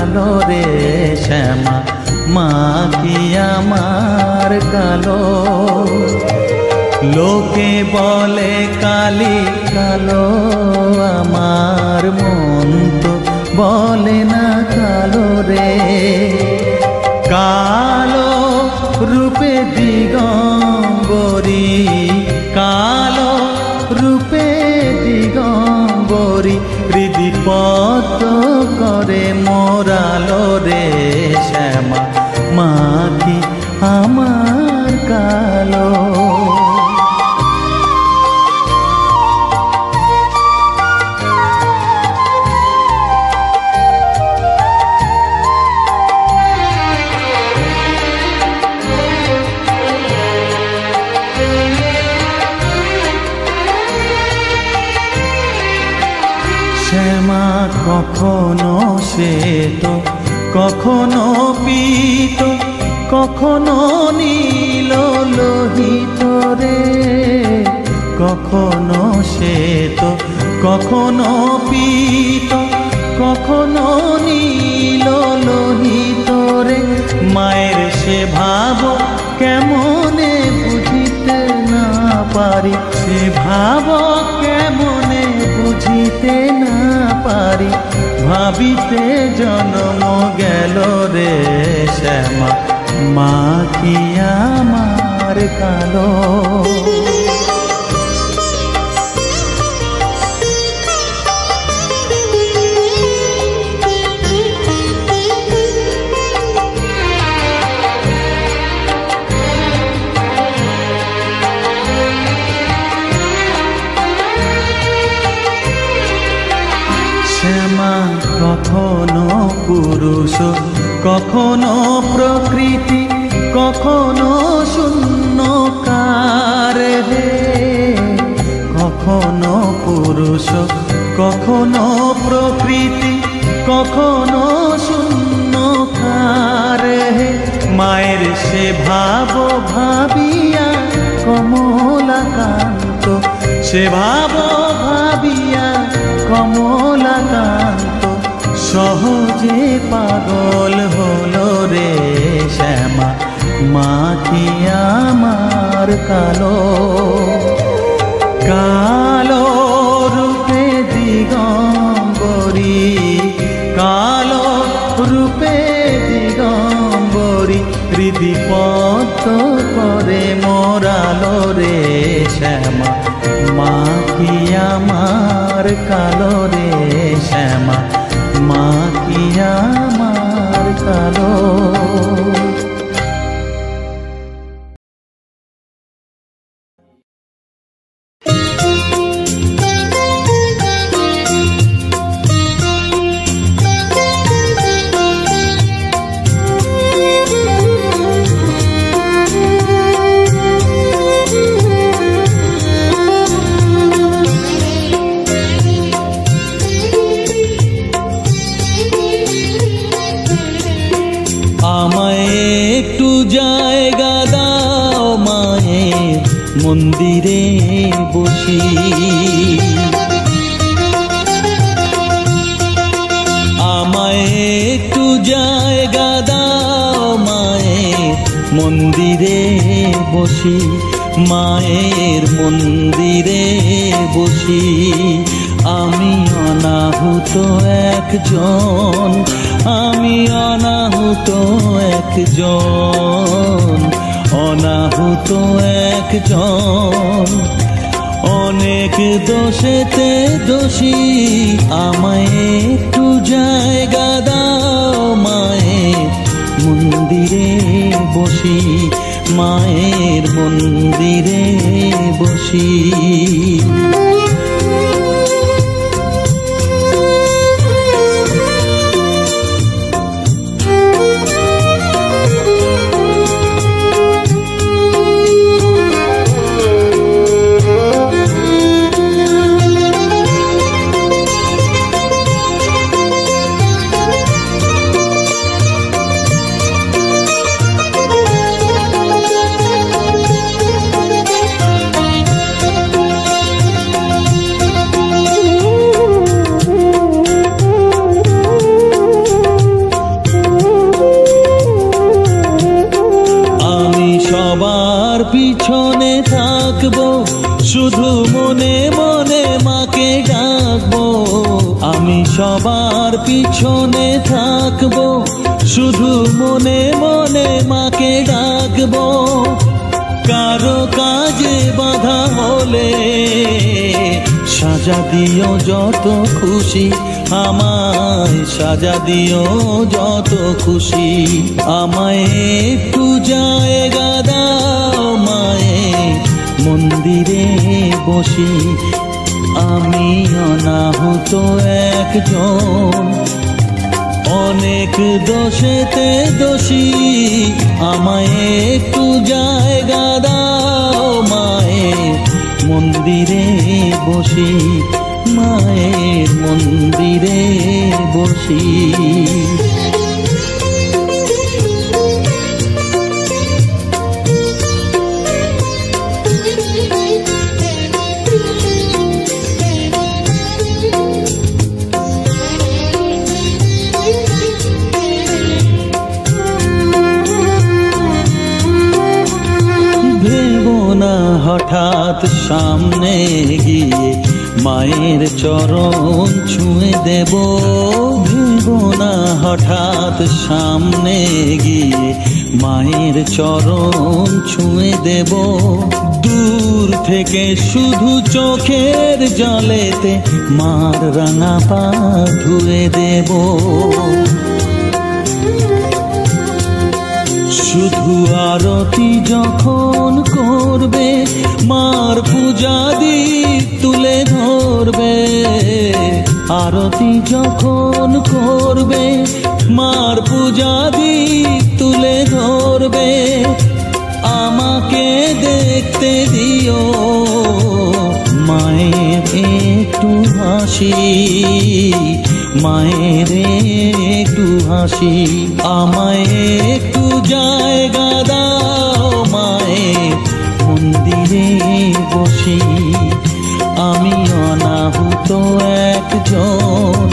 কালো রে শ্যামা মা কি আমার কালো। লোকে বলে কালি কালো, আমার মন তো বলে না কালো রে। কালো রূপে দিগম্বরী, কালো রূপে দিগম্বরী, হৃদি পদ্ম করে মোরালো রে শ্যামা মা কি আমার কালো। শ্যামা কখনো শ্বেত, কখনো পীত, কখনো নীল লোহিত রে। কখনো শ্বেত, কখনো পীত, কখনো নীল লোহিত রে। মায়ের সে ভাব কেমনে বুঝিতে না পারি, সে ভাব কেমনে বুঝিতে না পারি। ভাবিতে জন্ম গেল রে শ্যামা মা কি আমার কালো। শ্যামা কখনো পুরুষ, কখনো প্রকৃতি, কখনো শূন্যকার হে। কখনো পুরুষ, কখনো প্রকৃতি, কখনো শূন্যকার হে। মায়ের সে ভাব ভাবিয়া কমলাকান্ত, সে ভাব ভাবিয়া কমলাকান্ত সহজে পাগল হলো রে শ্যামা মা কি আমার কালো। কালো রূপে দিগম্বরী, কালো রূপে দিগম্বরী, হৃদি পদ্ম করে মোরালো রে শ্যামা মা কি আমার কালো রে শ্যামা মা কি আমার কালো। মন্দিরে বসি আমায় একটু জায়গা দাও মায়ের মন্দিরে বসি, মায়ের মন্দিরে বসি। আমি অনাহুত একজন, আমি অনাহুত একজন, অনাহুত একজন। অনেক দোষেতে দোষী, আমায় একটু জায়গা দাও মায়ের মন্দিরে বসি, মায়ের মন্দিরে বসি। পিছনে থাকবো, শুধু মনে মনে মাকে ডাকবো। আমি সবার পিছনে থাকবো, শুধু মনে মনে মাকে ডাকবো। কারো কাজে বাধা হলে সাজা দিও যত খুশি, আমায় সাজা দিও যত খুশি। আমায় একটু জায়গা দাও মায়ের মন্দিরে বসি। আমি অনাহুত একজন, অনেক দোষেতে দোষী। আমায় একটু জায়গা দাও মায়ের মন্দিরে বসি, মায়ের মন্দিরে বসি। হঠাৎ সামনে গিয়ে মায়ের চরণ ছুঁয়ে দেব। ভেবো না হঠাৎ সামনে গিয়ে মায়ের চরণ ছুঁয়ে দেব। দূর থেকে শুধু চোখের জলেতে মার রাঙা পা ধুয়ে দেব। শুধু আরতি যখন করবে মার পূজা দীপ তুলে ধরবে। আরতি যখন করবে মার পূজা দীপ তুলে ধরবে। আমাকে দেখতে দিও মায়ের একটু হাসি, মায়ের একটু হাসি। আমায় একটু জায়গা দাও মায়ের মন্দিরে বসি। আমি অনাহুত একজন,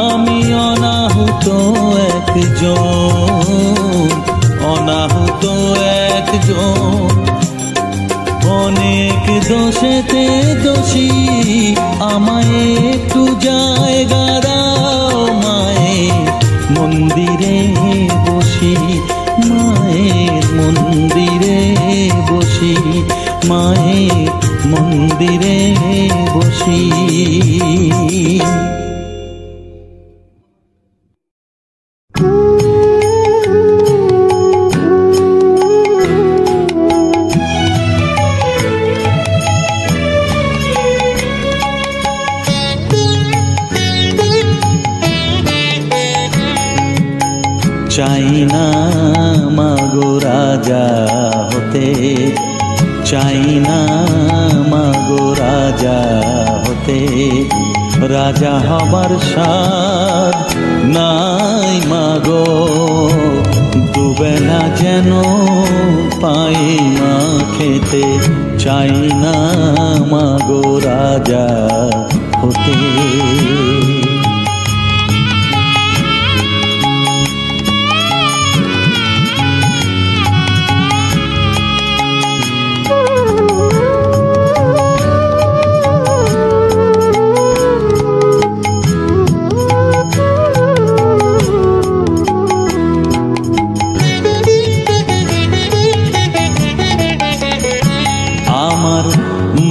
আমি অনাহুত একজন, অনাহুত একজন। অনেক দোষেতে দোষী। আমায় একটু জায়গা দাও মায়ের মন্দিরে বসি, মায়ের মন্দিরে বসি, মায়ের মন্দিরে বসি। চাই না মাগো রাজা হতে, চাই না মাগো রাজা হতে। রাজা হবার স্বাদ নাই মাগো, দুবেলা যেন পাই মা খেতে। চাই না মাগো রাজা হতে।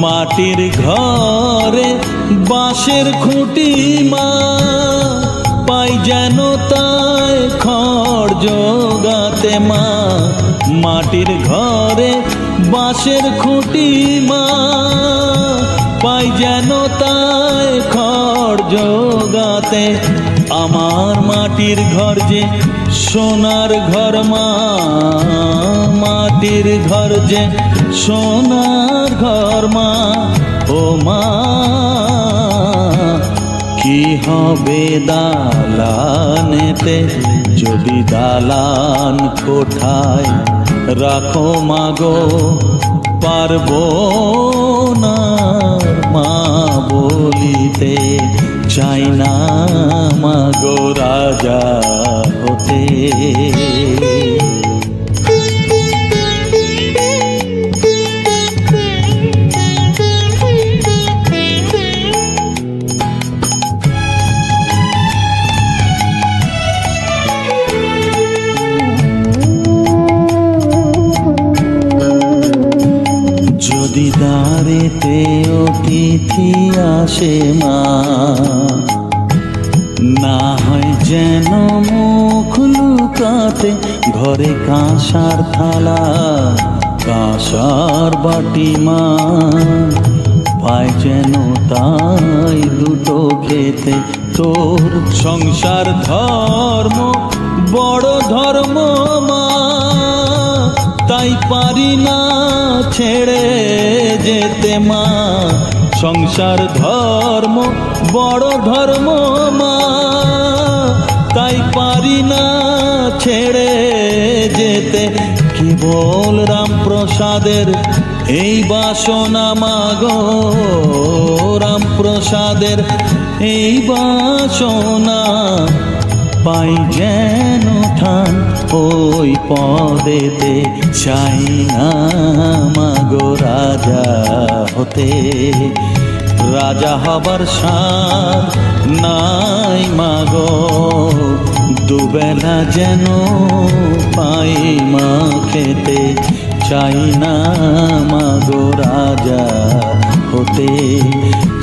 মাটির ঘরে বাঁশের খুঁটি মা, পাই যেন তাই খড় জোগাতে মা। মাটির ঘরে বাঁশের খুঁটি মা, পাই যেন তাই খড় জোগাতে। আমার মাটির ঘর যে সোনার ঘর মা, মাটির ঘর যে সোনার ঘর মা। ও মা কি হবে দালানেতে যদি দালান কোঠায় রাখো মাগো, পারবো না মা বলিতে। চাই না মাগো রাজা হতে। দিদারেতে অতিথি আসে মা, না হয় যেন মুখ লুকাতে ঘরে কাঁসার থালা কাঁসার বাটি মা, পায় যেন তাই দুটো খেতে। তোর সংসার ধর্ম বড় ধর্ম মা, তাই পারি না ছেড়ে যেতে মা। সংসার ধর্ম বড় ধর্ম মা, তাই পারি না ছেড়ে যেতে। কেবল রামপ্রসাদের এই বাসনা মাগো, রামপ্রসাদের এই বাসনা, পাই যেন ঠান ওই পদেতে। চাই না মাগো রাজা হতে, রাজা হবার সার নাই মাগো, দুবেলা যেন পাই মা খেতে। চাই না মাগো রাজা হতে,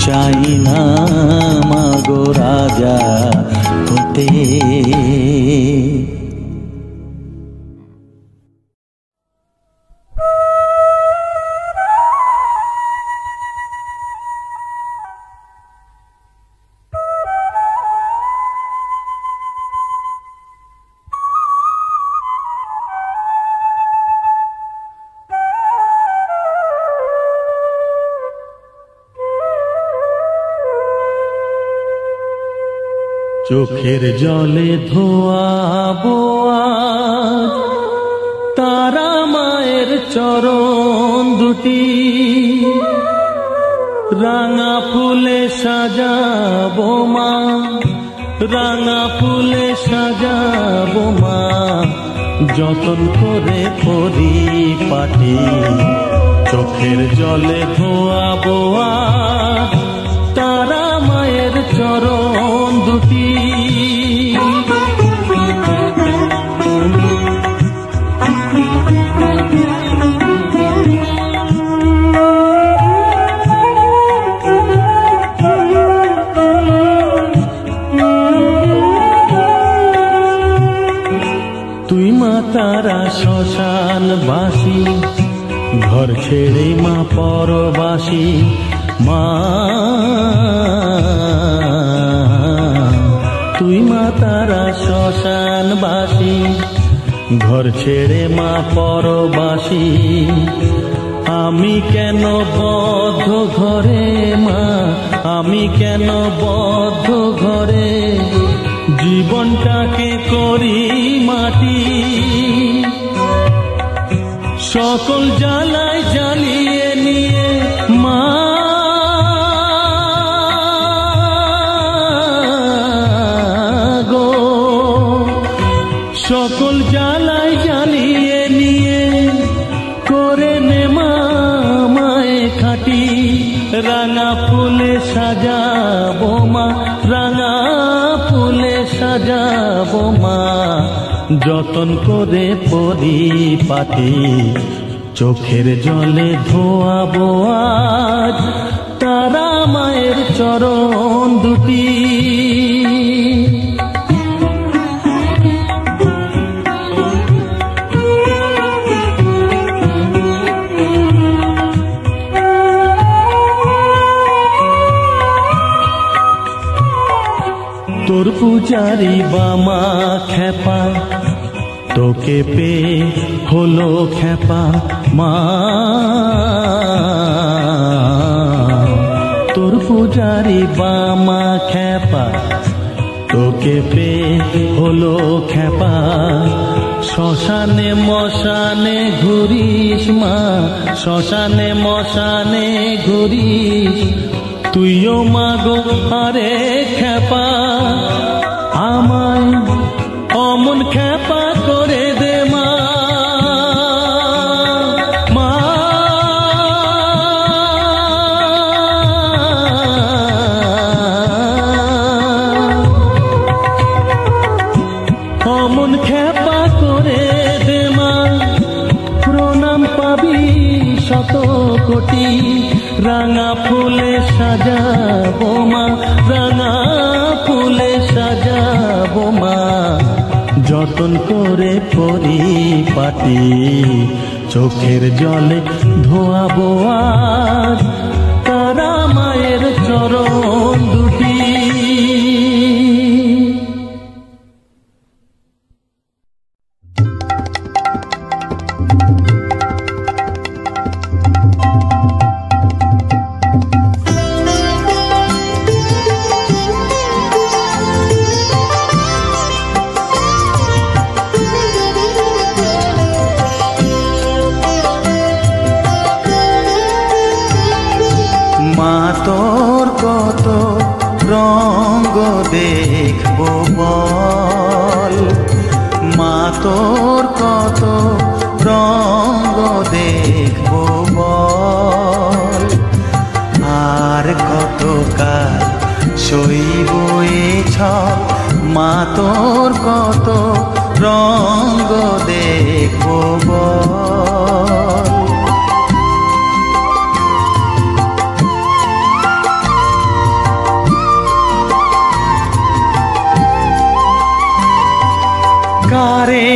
চাই না মাগো রাজা হতে। চোখের জলে ধোয়াবো আজ তারা মায়ের চরণ দুটি, রাঙা ফুলে সাজাবো মা, রাঙা ফুলে সাজাবো মা, যতন করে পরিপাটি। চোখের জলে ধোয়াবো আজ তারা মায়ের চরণ দুটি, তুই মা তারা শ্মশানবাসী, ঘর ছেড়ে মা পরবাসী মা, তুই মা তারা শ্মশানবাসী, ঘর ছেড়ে মা পরবাসী। আমি কেন বদ্ধ ঘরে মা, আমি কেন বদ্ধ ঘরে, জীবনটাকে করি মাটি। সকল জ্বালায় জ্বালিয়ে নিয়ে মা গো, সকল জ্বালায় জ্বালিয়ে নিয়ে করে নে মা মায়ে খাটি। রাঙা ফুলে সাজাবো মা, রাঙা ফুলে সাজাবো মা, যতন করে পরিপাটি। চোখের জলে ধোয়াবো আজ তারা মায়ের চরণ দুটি। তোর পূজারি বামা খেপা, তোকে পে হলো খেপা মা, তোর পূজারি বামা খেপা, তোকে পে হলো খেপা। শ্মশানে মশানে ঘুরিস মা, শ্মশানে মশানে ঘুরিস, তুইও মাগো আরে খেপা। আমায় অমন খেপা করে দে মা, মা অমন খেপা করে দে মা, প্রণাম পাবি শত কোটি রাঙা ফুলে সাজাবো মা, রাঙা ফুলে সাজাবো মা, যতন করে পরিপাটি চোখের জলে ধোয়াবো আজ তারা মায়ের চরণ দুটি। মা তোর কত রঙ্গ দেখবো বল, মা তোর কত রঙ্গ দেখবো বল, আর কত কাল সইব এ ছল, মা তোর কত রঙ্গ দেখবো বল। কারে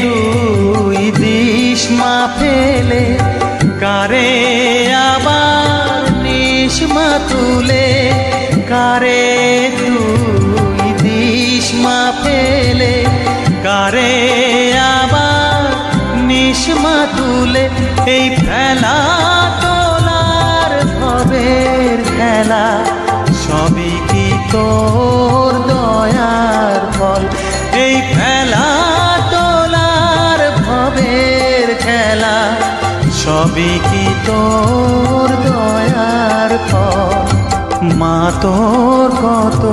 তুই দিস মা ফেলে, কারে আবার নিস মা তুলে, কারে তুই দিস মা ফেলে, কারে আবার নিস মা তুলে, এই ফেলা তোলার ভবের খেলা সবই কি তোর দয়ার ফল, এই ফেলা তোলার ভবের খেলা সবই কি তোর দয়ার ফল। মা তোর কত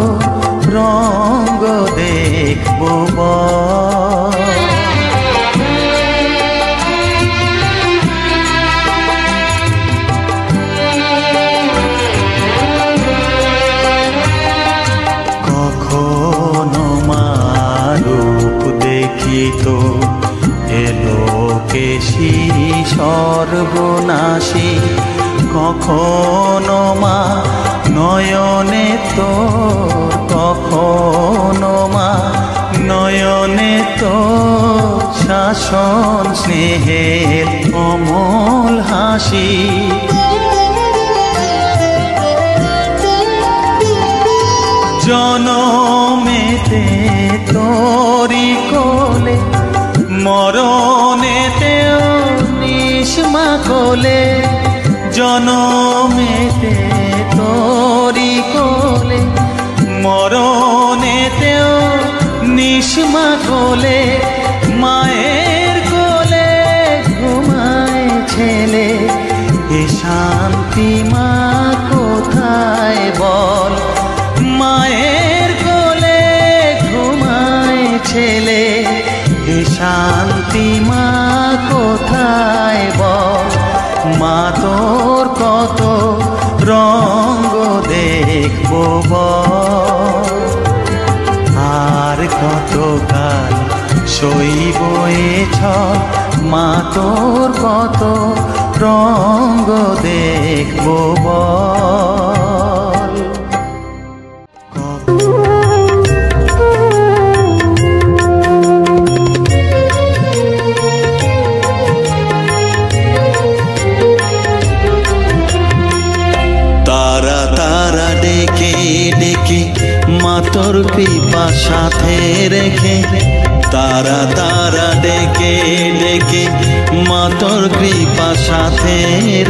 রঙ্গ দেখবো বল। কখনো মা রূপ দেখিতো এলো কেশি সর্বনাশী, কখনো মা নয়নে তোর, কখনো মা নয়নে তোর শাসন স্নেহের অমল হাসি, জনমেতে তোরি কোলে, মরণেতেও নিস মা কোলে, জনমেতে তোরি কোলে, মরণেতেও নিস মা কোলে, মায়ের কোলে ঘুমায় ছেলে, এ শান্তি মা কোথায় বল, মায়ের কোলে ঘুমায় ছেলে, এ শান্তি মা কোথায় বল। মা তোর কত রঙ্গ দেখবো বল, আর কত কাল সইব এ ছল, মা তোর কত রঙ্গ দেখবো বল। তারা তারা ডেকে ডেকে মা তোর কৃপা সাথে রেখে, তারা তারা ডেকে ডেকে মা তোর কৃপা সাথে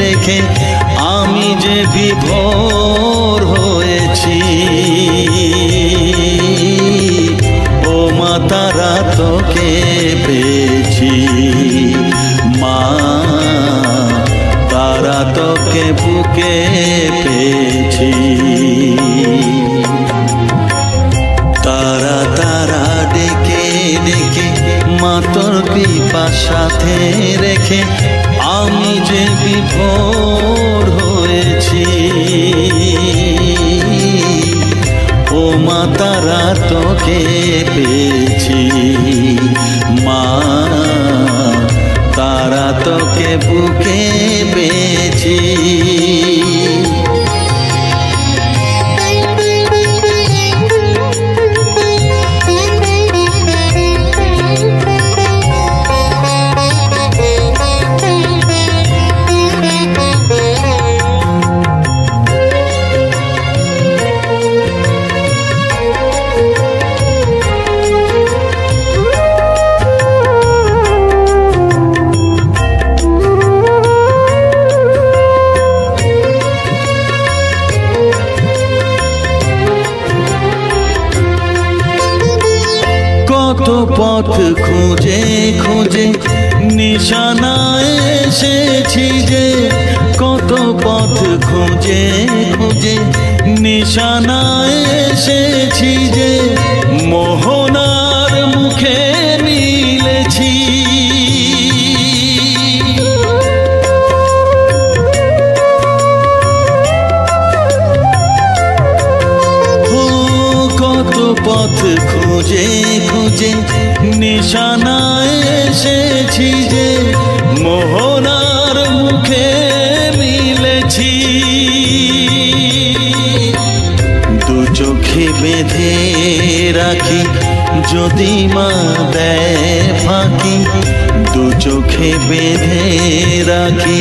রেখে, আমি যে বিভোর হয়েছি, ও মা তারা তোকে পেয়েছি, মা তারা তোকে বুকে পেয়েছি, তারা তারা ডেকে ডেকে মা তোর কৃপা সাথে রেখে, আমি যে বিভোর হয়েছি, ও মা তারা তোকে পেয়েছি, মা তারা তোকে বুকে পেয়েছি। কত পথ খুঁজে খুঁজে নিশানায় এসেছি যে, কত পথ খুঁজে খুঁজে নিশানায় এসেছি যে, মোহনার মুখে মিলেছি। কত পথ খুঁজে খুঁজে নিশানায় এসেছি যে, মোহনার মুখে মিলেছি। দু চোখে বেঁধে রাখি যদি মা দেয় ফাঁকি, দু চোখে বেঁধে রাখি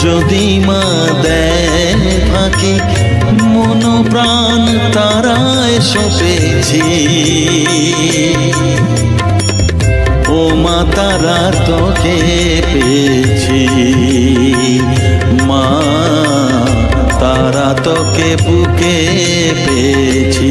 যদি মা দেয় ফাঁকি, মন প্রাণ তারায় সপেছি। ও মা তারা তোকে পেয়েছি, মা তারা তোকে বুকে পেয়েছি।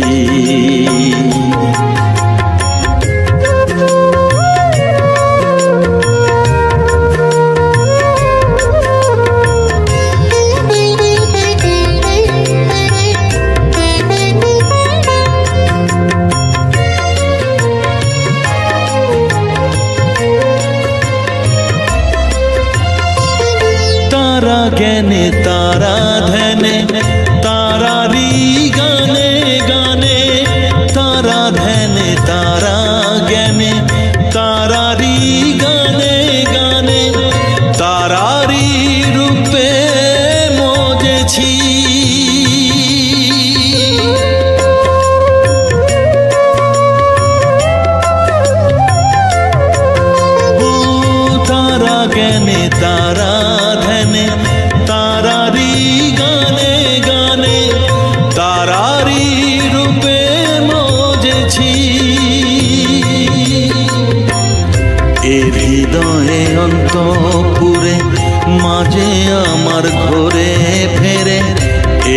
तारा ज्ञाने तारा ध्याने तारारी गाने गाने, तारा ध्याने तारा ज्ञाने तारारी गाने गाने, तारारी रूपे मोजेছি। ओ तारा ज्ञाने तारा ध्याने तारारी गाने गाने, तारारी रूपे मोजेছি। এর হৃদয়ে অন্তপুরে মাঝে আমার ঘরে ফেরে,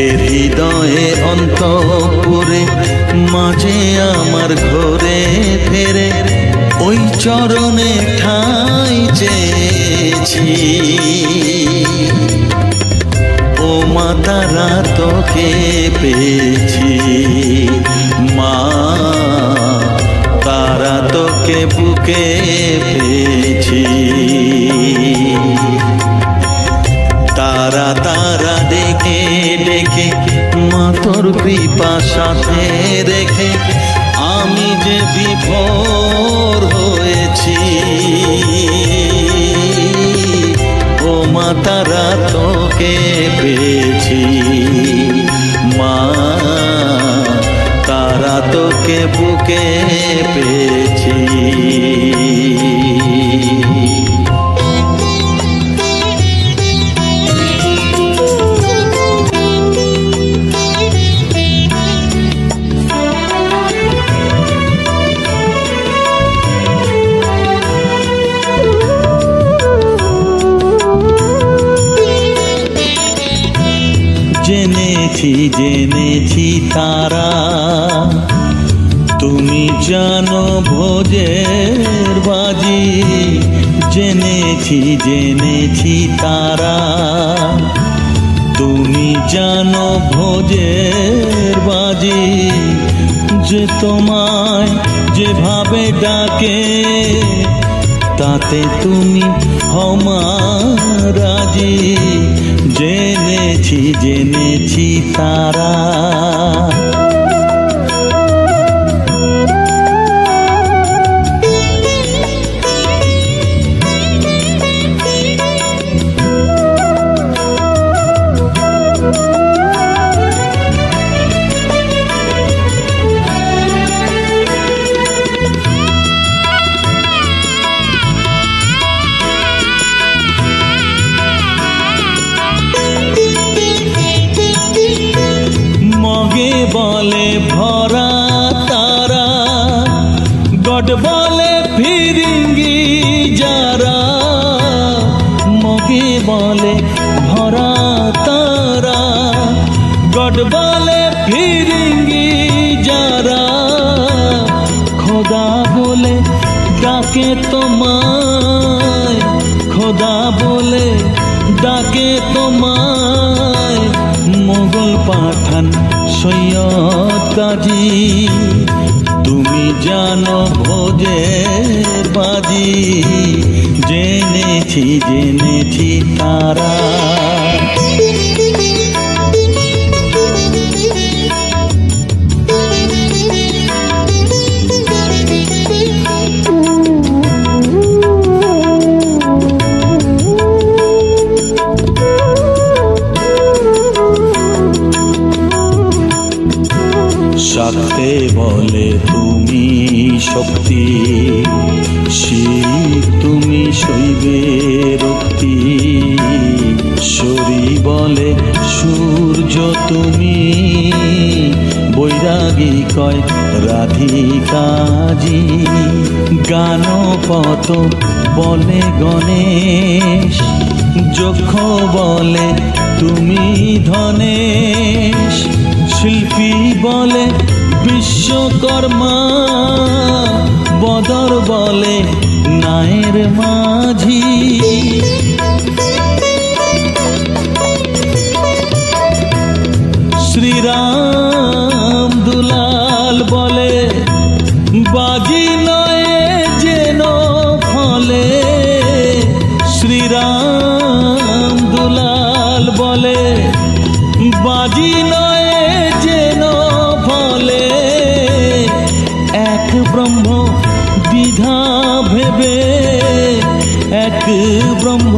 এর হৃদয়ে অন্তপুরে মাঝে আমার ঘরে ফেরে, ওই চরণে ঠাঁই চেয়েছি। ও মা তারা তোকে পেয়েছি, মা তারা তোকে বুকে পেয়েছি। তারা তারা ডেকে ডেকে মা তোর কৃপা সাথে রেখে আমি যে বিভোর হয়েছি। ও মা তারা তোকে পেয়েছি, মা তারা তোকে বুকে পেয়েছি। জেনেছি জেনেছি তারা তুমি জানো ভোজের বাজি, জেনেছি জেনেছি তারা তুমি জানো ভোজের বাজি, যে তোমায় যেভাবে ডাকে তাতে তুমি হও রাজি। জেনেছি জেনেছি তারা মুরগি বলে ভরা তারা, গড বলে ফিরিঙ্গি যারা, খোদা বলে ডাকে তোমায়, খোদা বলে ডাকে তোমায়, মোগল পাঠান সৈয়দ কাজী। তুমি জানো ভোজের বাজি, জেনেছি জেনেছি তারা। শাক্তে বলে তুমি শক্তি, শিব তুমি শৈবে রক্তি, শরী বলে সূর্য তুমি, বৈরাগী কয় রাধিকাজি, গানপত বলে গণেশ, যক্ষ বলে তুমি ধনেশ, শিল্পী বলে বিশ্বকর্মা, বদর বলে নায়ের মাঝি। শ্রীরাম দুলাল বলে বাজি নয় যেন ফলে, শ্রীরাম দুলাল বলে বাজি নয় যেন ফলে, এক ব্রহ্ম দ্বিধা ভেবে, এক ব্রহ্ম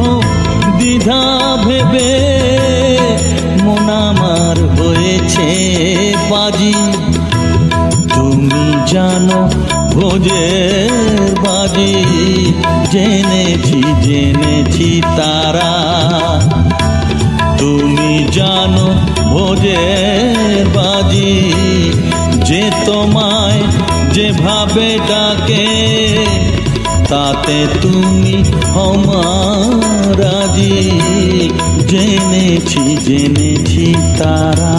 দ্বিধা ভেবে, মন আমার হয়েছে বাজি। তুমি জানো ভোজের বাজি, জেনেছি জেনেছি তারা। তুমি জানো ভোজের বাজি, যে তোমায় যেভাবে ডাকে, তাতে তুমি রাজি, জেনেছি জেনেছি তারা।